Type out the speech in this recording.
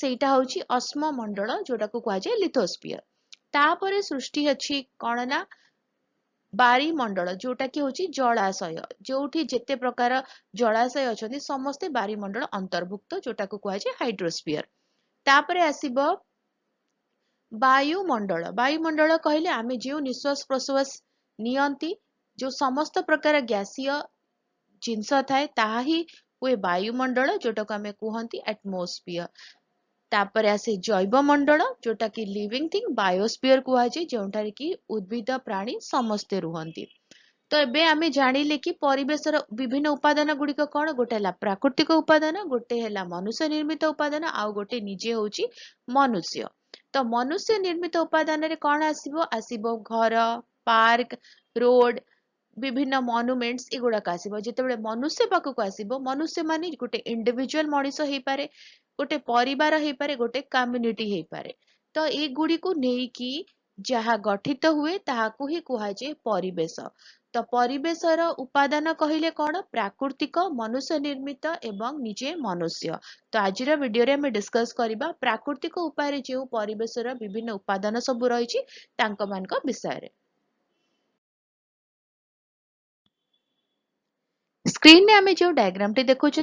ସେଇଟା ହଉଛି ଅଶ୍ମ ମଣ୍ଡଳ ଯୋଉଟାକୁ କୁହାଯାଏ ଲିଥୋସ୍ଫିୟର। ତାପରେ ସୃଷ୍ଟି ଅଛି କଣ ନା ବାରିମଣ୍ଡଳ ଯୋଉଟା କି ହଉଛି ଜଳାଶୟ, ଯୋଉଠି ଯେତେ ପ୍ରକାର ଜଳାଶୟ ଅଛନ୍ତି ସମସ୍ତେ ବାରିମଣ୍ଡଳ ଅନ୍ତର୍ଭୁକ୍ତ, ଯୋଉଟାକୁ କୁହାଯାଏ ହାଇଡ୍ରୋସ୍ଫିୟର। ତାପରେ ଆସିବ ବାୟୁମଣ୍ଡଳ। ବାୟୁମଣ୍ଡଳ କହିଲେ ଆମେ ଯେଉଁ ନିଶ୍ୱାସ ପ୍ରଶ୍ୱାସ ନିଅନ୍ତି, ଯୋଉ ସମସ୍ତ ପ୍ରକାର ଗ୍ୟାସୀୟ ଜିନିଷ ଥାଏ ତାହା ହିଁ ହୁଏ ବାୟୁମଣ୍ଡଳ, ଯୋଉଟାକୁ ଆମେ କୁହନ୍ତି ଆଟମୋସ୍ଫିୟର। ତାପରେ ଆସେ ଜୈବମଣ୍ଡଳ ଯୋଉଟା କି ଲିଭିଂ ଥିଙ୍ଗ, ବାୟୋସ୍ଫିୟର କୁହାଯାଏ, ଯେଉଁଠାରେ କି ଉଦ୍ଭିଦ ପ୍ରାଣୀ ସମସ୍ତେ ରୁହନ୍ତି। ତ ଏବେ ଆମେ ଜାଣିଲେ କି ପରିବେଶର ବିଭିନ୍ନ ଉପାଦାନ ଗୁଡିକ କଣ, ଗୋଟେ ହେଲା ପ୍ରାକୃତିକ ଉପାଦାନ, ଗୋଟେ ହେଲା ମନୁଷ୍ୟ ନିର୍ମିତ ଉପାଦାନ, ଆଉ ଗୋଟେ ନିଜେ ହଉଛି ମନୁଷ୍ୟ। ତ ମନୁଷ୍ୟ ନିର୍ମିତ ଉପାଦାନରେ କଣ ଆସିବ, ଆସିବ ଘର, ପାର୍କ, ରୋଡ, ବିଭିନ୍ନ ମନୁମେଣ୍ଟସ ଏଗୁଡାକ ଆସିବ। ଯେତେବେଳେ ମନୁଷ୍ୟ ପାଖକୁ ଆସିବ, ମନୁଷ୍ୟ ମାନେ ଗୋଟେ ଇଣ୍ଡିଭିଜୁଆଲ ମଣିଷ ହେଇପାରେ, ଗୋଟେ ପରିବାର ହେଇପାରେ, ଗୋଟେ କମ୍ୟୁନିଟି ହେଇପାରେ। ତ ଏଗୁଡିକୁ ନେଇକି ଯାହା ଗଠିତ ହୁଏ ତାହାକୁ ହିଁ କୁହାଯାଏ ପରିବେଶ। ତ ପରିବେଶର ଉପାଦାନ କହିଲେ କଣ, ପ୍ରାକୃତିକ, ମନୁଷ୍ୟ ନିର୍ମିତ ଏବଂ ନିଜେ ମନୁଷ୍ୟ। ତ ଆଜିର ଭିଡିଓରେ ଆମେ ଡିସ୍କସ କରିବା ପ୍ରାକୃତିକ ଉପାୟରେ ଯେଉଁ ପରିବେଶର ବିଭିନ୍ନ ଉପାଦାନ ସବୁ ରହିଛି ତାଙ୍କ ମାନଙ୍କ ବିଷୟରେ। ସ୍କ୍ରିନରେ ଆମେ ଯେଉଁ ଡାୟଗ୍ରାମଟି ଦେଖୁଛନ୍ତି